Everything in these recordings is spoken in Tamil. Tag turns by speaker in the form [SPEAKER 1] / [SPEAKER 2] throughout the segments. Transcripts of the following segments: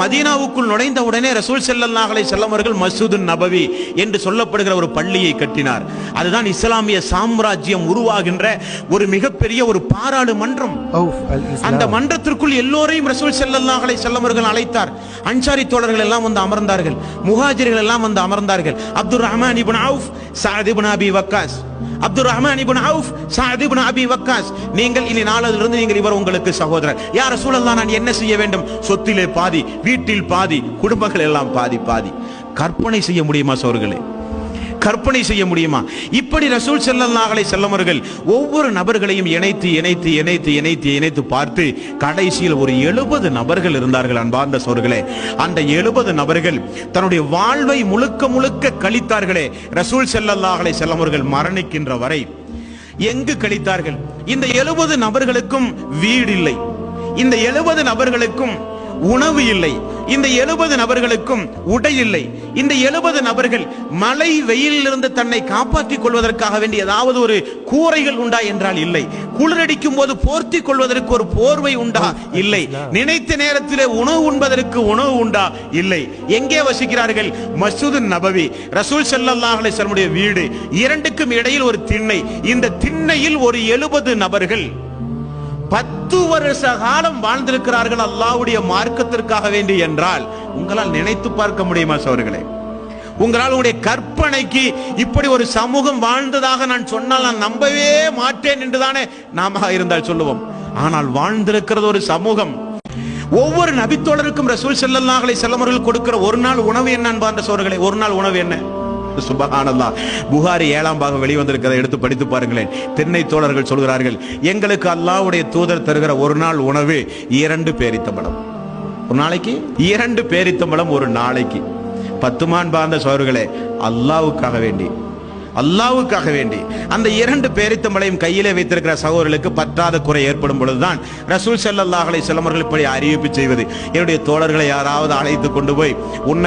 [SPEAKER 1] மதீனாவுக்குள் நுழைந்த உடனே ரசூல் ஸல்லல்லாஹு அலைஹி வஸல்லம் அவர்கள் மஸ்ஜிதுன் நபவி என்று சொல்லப்படுகிற ஒரு பள்ளியை கட்டினார். அதுதான் இஸ்லாமிய சாம்ராஜ்யம் உருவாகின்ற ஒரு மிகப்பெரிய ஒரு பாராளுமன்றம். அந்த மன்றத்திற்குள் எல்லோரையும் ரசூல் ஸல்லல்லாஹு அலைஹி வஸல்லம் அவர்கள் அழைத்தார். அன்சாரி தோழர்கள் எல்லாம் வந்து அமர்ந்தார்கள், முஹாஜிர்கள் எல்லாம் வந்து அமர்ந்தார்கள். அப்துர் ரஹ்மான் இப்னு அவுஃப், சஅத் இப்னு அபி வக்காஸ், அப்துர் ரஹ்மான் இப்னு அவுஃப், சஅத் இப்னு அபி வக்காஸ், நீங்கள் இனி நாளிலிருந்து நீங்கள் இவர் உங்களுக்கு சகோதரர். யா ரசூலல்லாஹ், நான் என்ன செய்ய வேண்டும்? சொத்திலே பாதி, வீட்டில் பாதி, குடும்பங்கள் எல்லாம் பாதி பாதி. கற்பனை செய்ய முடியுமா சோர்களே? கற்பனை செய்ய முடியுமா? இப்படி ரசூல் ஸல்லல்லாஹு அலைஹி வஸல்லம் அவர்கள் ஒவ்வொரு நபர்களையும் இணைத்து இணைத்து இணைத்து இணைத்து இணைத்து பார்த்து கடைசியில் ஒரு 70 நபர்கள் இருந்தார்கள். அன்பார்ந்த சோர்களே, அந்த 70 நபர்கள் தன்னுடைய வாழ்வை முழுக்க முழுக்க கழித்தார்களே. ரசூல் ஸல்லல்லாஹு அலைஹி வஸல்லம் அவர்கள் மரணிக்கின்ற வரை எங்கு கழித்தார்கள்? இந்த 70 நபர்களுக்கும் வீடு இல்லை, இந்த 70 நபர்களுக்கும் உணவு இல்லை, இந்த 70 நபர்களுக்கும் உடை இல்லை. இந்த 70 நபர்கள் மழை வெயிலிலிருந்து தன்னை காப்பாற்றிக் கொள்வதற்காக வேண்டிய ஏதாவது ஒரு கூரைகள் உண்டா என்றால் இல்லை. குளிரடிக்கும் போது போர்த்திக் கொள்வதற்கு ஒரு போர்வை உண்டா? இல்லை. நினைத்த நேரத்திலே உணவு உண்பதற்கு உணவு உண்டா? இல்லை. எங்கே வசிக்கிறார்கள்? மஸ்ஜிதுன் நபவி, ரசூல் ஸல்லல்லாஹு அலைஹி வஸல்லம் வீடு, இரண்டுக்கும் இடையில் ஒரு திண்ணை. இந்த திண்ணையில் ஒரு 70 நபர்கள் 10 வருஷ காலம் வாழ்ந்திருக்கிறார்கள் அல்லாஹ்வுடைய மார்க்கத்திற்காக வேண்டி என்றால் உங்களால் நினைத்து பார்க்க முடியுமா சோர்களே? உங்களால் உங்களுடைய கற்பனைக்கு இப்படி ஒரு சமூகம் வாழ்ந்ததாக நான் சொன்னால் நான் நம்பவே மாட்டேன் என்றுதானே நாம இருந்தால் சொல்லுவோம். ஆனால் வாழ்ந்திருக்கிறது ஒரு சமூகம். ஒவ்வொரு நபித்தோழருக்கும் ரசூல் ஸல்லல்லாஹு அலைஹி வஸல்லம் அவர்கள் கொடுக்கிற ஒரு நாள் உணவு என்ன அன்பார்ந்த சோர்களே? ஒரு நாள் உணவு என்ன? சுப்ஹானல்லாஹ். புகாரி 7ஆம் பாகம் வெளிவந்திருக்கிறதை எடுத்து படித்து பாருங்களேன். திண்ணை தோழர்கள் சொல்கிறார்கள், எங்களுக்கு அல்லாஹ்வுடைய தூதர் தருகிற ஒரு நாள் உணவு 2 பேரித்தம்பழம். ஒரு நாளைக்கு 2 பேரித்தம்பழம் ஒரு நாளைக்கு. 10 மான் பாந்த சோர்களே, அல்லாஹ்வுக்காக வேண்டி அந்த 2 பேரித்தம்பளையும் கையிலே வைத்திருக்கிற சகோதரர்களுக்கு பற்றாத குறை ஏற்படும் பொழுதுதான் ரசூல் ஸல்லல்லாஹு அலைஹி வஸல்லம் அவர்கள் இப்படி அறிவிப்பு செய்வது. என்னுடைய தோழர்களை யாராவது அழைத்து கொண்டு போய் உண்ண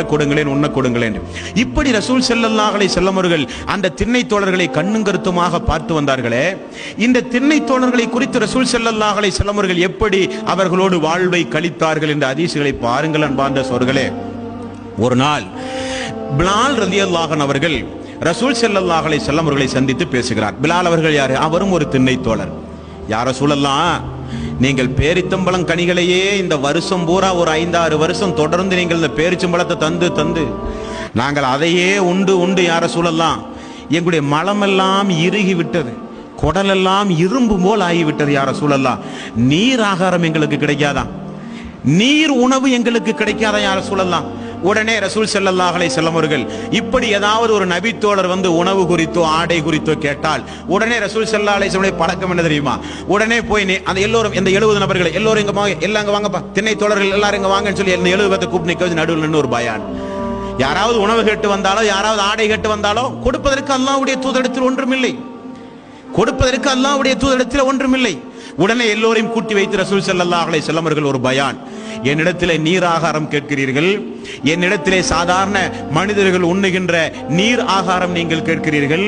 [SPEAKER 1] கொடுங்களேன். இப்படி ரசூல் ஸல்லல்லாஹு அலைஹி வஸல்லம் அவர்கள் அந்த திண்ணை தோழர்களை கண்ணும் கருத்துமாக பார்த்து வந்தார்களே. இந்த திண்ணை தோழர்களை குறித்து ரசூல் ஸல்லல்லாஹு அலைஹி வஸல்லம் அவர்கள் எப்படி அவர்களோடு வாழ்வை கழித்தார்கள் என்ற ஹதீஸ்களை பாருங்கள் அன்பார்ந்த சோர்களே. ஒரு நாள் பிலால் ரலியல்லாஹு அன்ஹு அவர்கள் ரசூல் ஸல்லல்லாஹு அலைஹி வஸல்லம் அவர்களை சந்தித்து பேசுகிறார். பிலால் அவர்கள் யாரு? அவரும் ஒரு திண்ணை தோழர். யா ரசூலல்லாஹ், நீங்கள் பேரித்தம்பழம் கனிகளையே இந்த வருஷம் பூரா ஒரு 5-6 வருஷம் தொடர்ந்து நீங்கள் இந்த பேரிச்சம்பழத்தை தந்து நாங்கள் அதையே உண்டு யா ரசூலல்லாஹ், எங்களுடைய மலமெல்லாம் இறுகி விட்டது, குடலெல்லாம் இரும்பு போல் ஆகிவிட்டது. யா ரசூலல்லாஹ், நீர் ஆகாரம் எங்களுக்கு கிடைக்காதா? நீர் உணவு எங்களுக்கு கிடைக்காதா யா ரசூலல்லாஹ்? உடனே ரசூல் ஸல்லல்லாஹு அலைஹி வஸல்லம் அவர்கள் இப்படி ஏதாவது ஒரு நபி தோழர் வந்து உணவு குறித்தோ ஆடை குறித்தோ கேட்டால் உடனே ரசூல் ஸல்லல்லாஹு அலைஹி வஸல்லம் பழக்கம் என்ன தெரியுமா? உடனே போய் அந்த எல்லோரும் இந்த 70 நபர்கள் எல்லோரும் இங்க வாங்கப்பா, திண்ணை தோழர்கள் எல்லாரும் இங்க வாங்கன்னு சொல்லி 70 பேரை கூப்பிட்டு நிக்க வச்சு நடுவில் நின்று ஒரு பயான். யாராவது உணவு கேட்டு வந்தாலோ யாராவது ஆடை கேட்டு வந்தாலோ கொடுப்பதற்கு அல்லாஹ்வுடைய தூதரிடத்தில் ஒன்றுமில்லை. உடனே எல்லோரையும் கூட்டி வைத்து ரசூல் ஸல்லல்லாஹு அலைஹி வஸல்லம் அவர்கள் ஒரு பயான். என்னிடத்திலே நீர் ஆகாரம் கேட்கிறீர்கள், என்னிடத்திலே சாதாரண மனிதர்கள் உண்ணுகின்ற நீர் ஆகாரம் நீங்கள் கேட்கிறீர்கள்.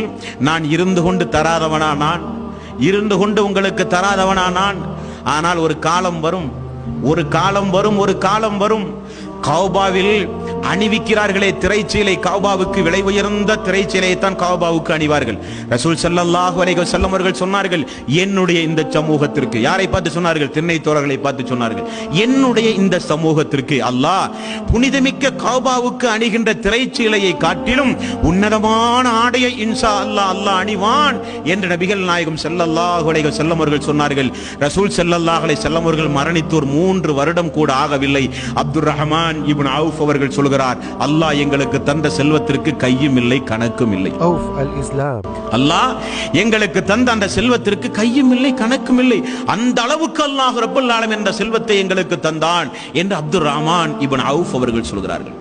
[SPEAKER 1] நான் இருந்து கொண்டு உங்களுக்கு தராதவனா நான்? ஆனால் ஒரு காலம் வரும் கௌபாவில் அணிவிக்கிறார்களே திரைச்சீலை, கௌபாவுக்கு விலை உயர்ந்த திரைச்சீலையை தான் கௌபாவுக்கு அணிவார்கள். ரசூல் ஸல்லல்லாஹு அலைஹி வஸல்லம் அவர்கள் சொன்னார்கள், என்னுடைய இந்த சமூகத்திற்கு, யாரை பார்த்து சொன்னார்கள்? திண்ணை தோழர்களை பார்த்து சொன்னார்கள், என்னுடைய இந்த சமூகத்திற்கு அல்லாஹ் புனிதமிக்க கௌபாவுக்கு அணிகின்ற திரைச்சீலையை காட்டிலும் உன்னதமான ஆடையை இன்ஷா அல்லாஹ் அணிவான் என்று நபிகள் நாயகம் ஸல்லல்லாஹு அலைஹி வஸல்லம் அவர்கள் சொன்னார்கள். ரசூல் ஸல்லல்லாஹு அலைஹி வஸல்லம் அவர்கள் மரணித்து 3 வருடம் கூட ஆகவில்லை. அப்துர் ரஹ்மான் இப்னு அவுஃப் அவர்கள் சொல்கிறார், அல்லாஹ் எங்களுக்கு தந்த செல்வத்திற்கு கையும் இல்லை கணக்கும் இல்லை. அல்லாஹ் எங்களுக்கு தந்த அந்த செல்வத்திற்கு கையும் இல்லை கணக்கும் இல்லை. அந்த அளவுக்கு அல்லாஹ் ரப்பல் ஆலமீன் என்ற செல்வத்தை எங்களுக்கு தந்தான் என்று அப்துர் ரஹ்மான் இப்னு அவுஃப் அவர்கள் சொல்கிறார்கள்.